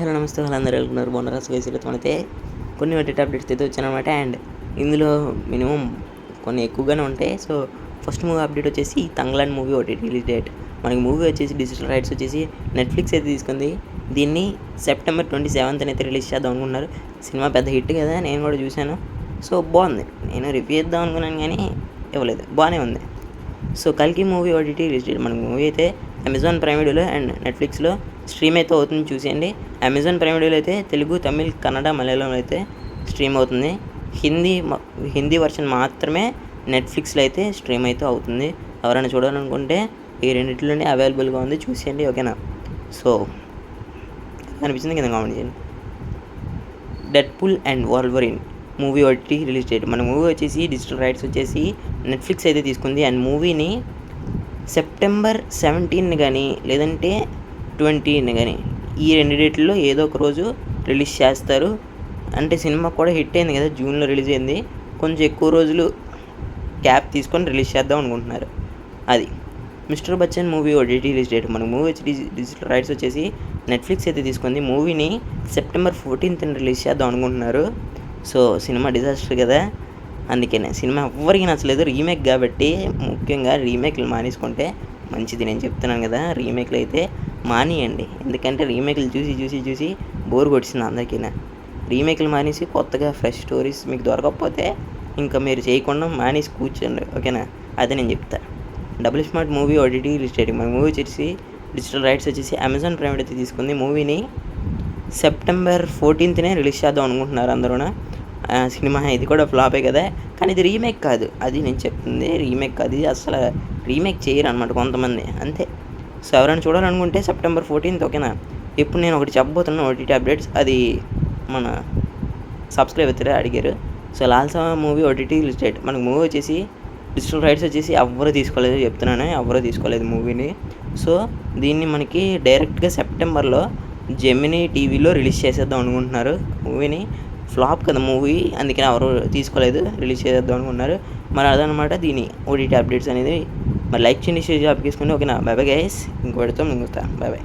Hello నమస్తే వాళ్ళందరూ వెళ్తున్నారు బాగున్నారు స్వేసిలతో అయితే కొన్ని ఓటీటీ అప్డేట్స్ అయితే వచ్చానమాట. అండ్ ఇందులో మినిమం కొన్ని ఎక్కువగానే ఉంటాయి. సో ఫస్ట్ మూవీ అప్డేట్ వచ్చేసి తంగ్లాండ్ మూవీ ఓటీటీ రిలీజ్ డేట్. మనకి మూవీ వచ్చేసి డిజిటల్ రైట్స్ వచ్చేసి నెట్ఫ్లిక్స్ అయితే తీసుకుంది. దీన్ని సెప్టెంబర్ 27th అయితే రిలీజ్ చేద్దాం అనుకున్నారు. సినిమా పెద్ద హిట్ కదా, నేను కూడా చూశాను. సో బాగుంది. నేను రివ్యూ ఇద్దాం అనుకున్నాను కానీ ఇవ్వలేదు, బాగానే ఉంది. సో కల్కి మూవీ ఓటీటీ రిలీజ్ డేట్. మనకి మూవీ అయితే అమెజాన్ ప్రైమ్ వీడియోలో అండ్ నెట్ఫ్లిక్స్లో స్ట్రీమ్ అయితే అవుతుంది, చూసేయండి. అమెజాన్ ప్రైమ్ వీడియోలో అయితే తెలుగు, తమిళ్, కన్నడ, మలయాళంలో అయితే స్ట్రీమ్ అవుతుంది. హిందీ వర్షన్ మాత్రమే నెట్ఫ్లిక్స్లో అయితే స్ట్రీమ్ అయితే అవుతుంది. ఎవరైనా చూడాలనుకుంటే ఈ రెండింటిలోనే అవైలబుల్గా ఉంది, చూసేయండి. ఓకేనా? సో అనిపించింది కింద కామెంట్ చేయండి. Deadpool and Wolverine movie OTT release date. మన మూవీ వచ్చేసి డిజిటల్ రైట్స్ వచ్చేసి నెట్ఫ్లిక్స్ అయితే తీసుకుంది. అండ్ మూవీని సెప్టెంబర్ 17 కానీ లేదంటే 20 కానీ ఈ రెండు డేట్లలో ఏదో ఒక రోజు రిలీజ్ చేస్తారు. అంటే సినిమా కూడా హిట్ అయింది కదా, జూన్లో రిలీజ్ అయింది. కొంచెం ఎక్కువ రోజులు గ్యాప్ తీసుకొని రిలీజ్ చేద్దాం అనుకుంటున్నారు. అది mister Bachchan movie OTT release date. మన మూవీ వచ్చి డిజిటల్ రైట్స్ వచ్చేసి నెట్ఫ్లిక్స్ అయితే తీసుకుంది. మూవీని సెప్టెంబర్ 14th రిలీజ్ చేద్దాం అనుకుంటున్నారు. సో సినిమా డిజాస్టర్ కదా, అందుకనే సినిమా ఎవ్వరికి నచ్చలేదు. రీమేక్ కాబట్టి ముఖ్యంగా రీమేక్లు మానేసుకుంటే మంచిది, నేను చెప్తున్నాను కదా. రీమేక్లు అయితే మానేయండి, ఎందుకంటే రీమేక్లు చూసి చూసి చూసి బోర్ కొట్టింది అందరికీ. రీమేక్లు మానేసి కొత్తగా ఫ్రెష్ స్టోరీస్ మీకు దొరకకపోతే ఇంకా మీరు చేయకుండా మానేసి కూర్చోండి. ఓకేనా? అదే నేను చెప్తా. Double smart movie OTT release date. మన మూవీ వచ్చేసి డిజిటల్ రైట్స్ వచ్చేసి అమెజాన్ ప్రైమ్ అయితే తీసుకుంది. మూవీని సెప్టెంబర్ 14th రిలీజ్ చేద్దాం అనుకుంటున్నారు అందరూ. సినిమా ఇది కూడా ఫ్లాపే కదా, కానీ ఇది రీమేక్ కాదు. అది నేను చెప్తుంది రీమేక్ కాదు, ఇది అసలు రీమేక్ చేయరు అనమాట కొంతమంది, అంతే. సో ఎవరైనా చూడాలనుకుంటే సెప్టెంబర్ 14th. ఓకేనా? ఇప్పుడు నేను ఒకటి చెప్పబోతున్నా ఓటీటీ అప్డేట్స్. అది మన సబ్స్క్రైబర్ అడిగారు. So Lalsa movie OTT release date. మనకు మూవీ వచ్చేసి డిజిటల్ రైట్స్ వచ్చేసి ఎవ్వరూ తీసుకోలేదు, చెప్తున్నాను, ఎవ్వరూ తీసుకోలేదు మూవీని. సో దీన్ని మనకి డైరెక్ట్గా సెప్టెంబర్లో జెమినీ టీవీలో రిలీజ్ చేసేద్దాం అనుకుంటున్నారు. మూవీని ఫ్లాప్ కదా మూవీ, అందుకని ఎవరు తీసుకోలేదు, రిలీజ్ చేసేద్దాం అనుకున్నారు. మరి అదనమాట దీని ఓటీటీ అప్డేట్స్ అనేది. మరి లైక్ చేయండి, షేర్ చేసుకుని. ఓకేనా? బై బై గైస్, ఇంకోటితో ముందుతా. Bye by.